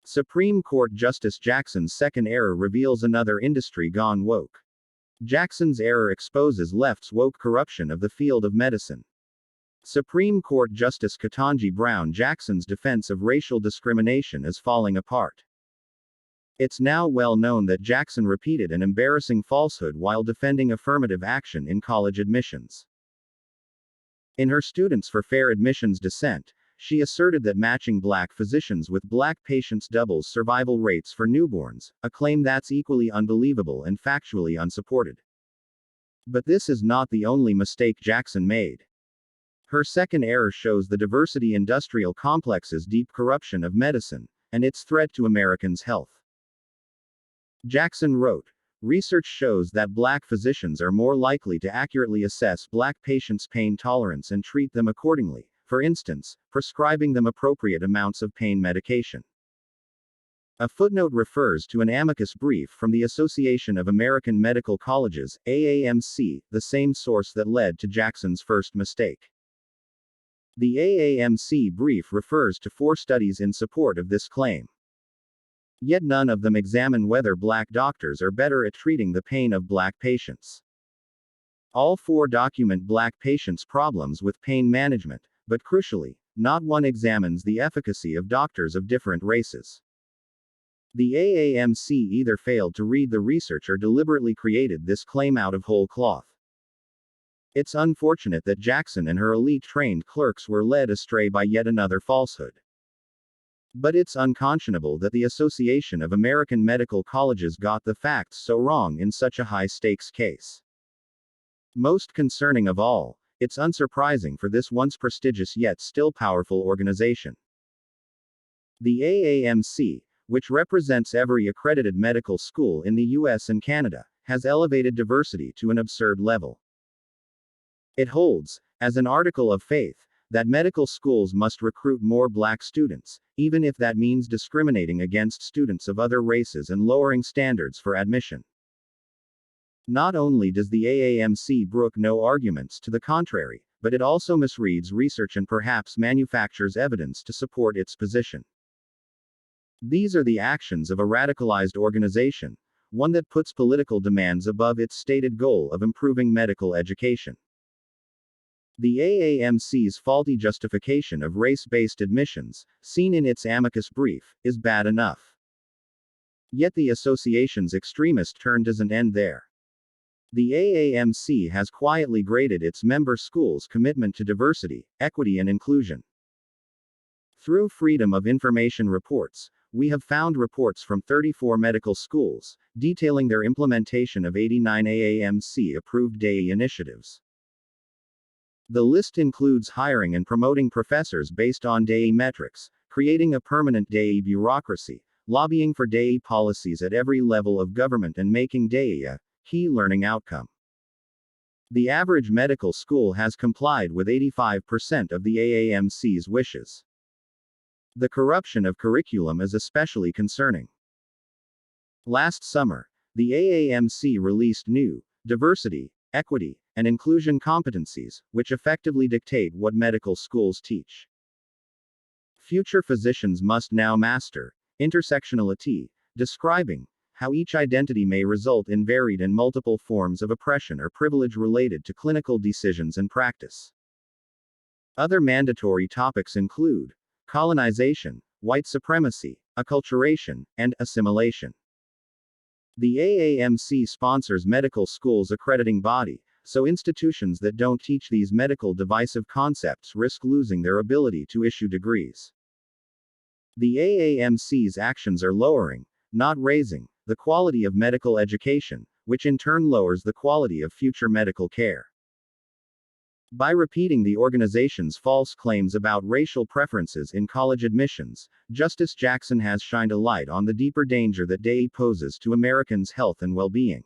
Supreme Court Justice Jackson's second error reveals another industry gone woke. Jackson's error exposes left's woke corruption of the field of medicine. Supreme Court Justice Ketanji Brown Jackson's defense of racial discrimination is falling apart. It's now well known that Jackson repeated an embarrassing falsehood while defending affirmative action in college admissions. In her Students for Fair Admissions dissent, she asserted that matching black physicians with black patients doubles survival rates for newborns, a claim that's equally unbelievable and factually unsupported. But this is not the only mistake Jackson made. Her second error shows the diversity industrial complex's deep corruption of medicine, and its threat to Americans' health. Jackson wrote, "Research shows that black physicians are more likely to accurately assess black patients' pain tolerance and treat them accordingly, for instance, prescribing them appropriate amounts of pain medication." A footnote refers to an amicus brief from the Association of American Medical Colleges, AAMC, the same source that led to Jackson's first mistake. The AAMC brief refers to 4 studies in support of this claim. Yet none of them examine whether black doctors are better at treating the pain of black patients. All 4 document black patients' problems with pain management, but crucially, not one examines the efficacy of doctors of different races. The AAMC either failed to read the research or deliberately created this claim out of whole cloth. It's unfortunate that Jackson and her elite trained clerks were led astray by yet another falsehood. But it's unconscionable that the Association of American Medical Colleges got the facts so wrong in such a high-stakes case. Most concerning of all, it's unsurprising for this once prestigious yet still powerful organization. The AAMC, which represents every accredited medical school in the US and Canada, has elevated diversity to an absurd level. It holds, as an article of faith, that medical schools must recruit more black students, even if that means discriminating against students of other races and lowering standards for admission. Not only does the AAMC brook no arguments to the contrary, but it also misreads research and perhaps manufactures evidence to support its position. These are the actions of a radicalized organization, one that puts political demands above its stated goal of improving medical education. The AAMC's faulty justification of race-based admissions, seen in its amicus brief, is bad enough. Yet the association's extremist turn doesn't end there. The AAMC has quietly graded its member schools' commitment to diversity, equity and inclusion. Through Freedom of Information reports, we have found reports from 34 medical schools, detailing their implementation of 89 AAMC-approved DEI initiatives. The list includes hiring and promoting professors based on DEI metrics, creating a permanent DEI bureaucracy, lobbying for DEI policies at every level of government and making DEI a key learning outcome. The average medical school has complied with 85% of the AAMC's wishes. The corruption of curriculum is especially concerning. Last summer, the AAMC released new diversity, equity, and inclusion competencies, which effectively dictate what medical schools teach. Future physicians must now master intersectionality, describing how each identity may result in varied and multiple forms of oppression or privilege related to clinical decisions and practice. Other mandatory topics include colonization, white supremacy, acculturation, and assimilation. The AAMC sponsors medical schools' accrediting body, so institutions that don't teach these medical divisive concepts risk losing their ability to issue degrees. The AAMC's actions are lowering, not raising, the quality of medical education, which in turn lowers the quality of future medical care. By repeating the organization's false claims about racial preferences in college admissions, Justice Jackson has shined a light on the deeper danger that DEI poses to Americans' health and well-being.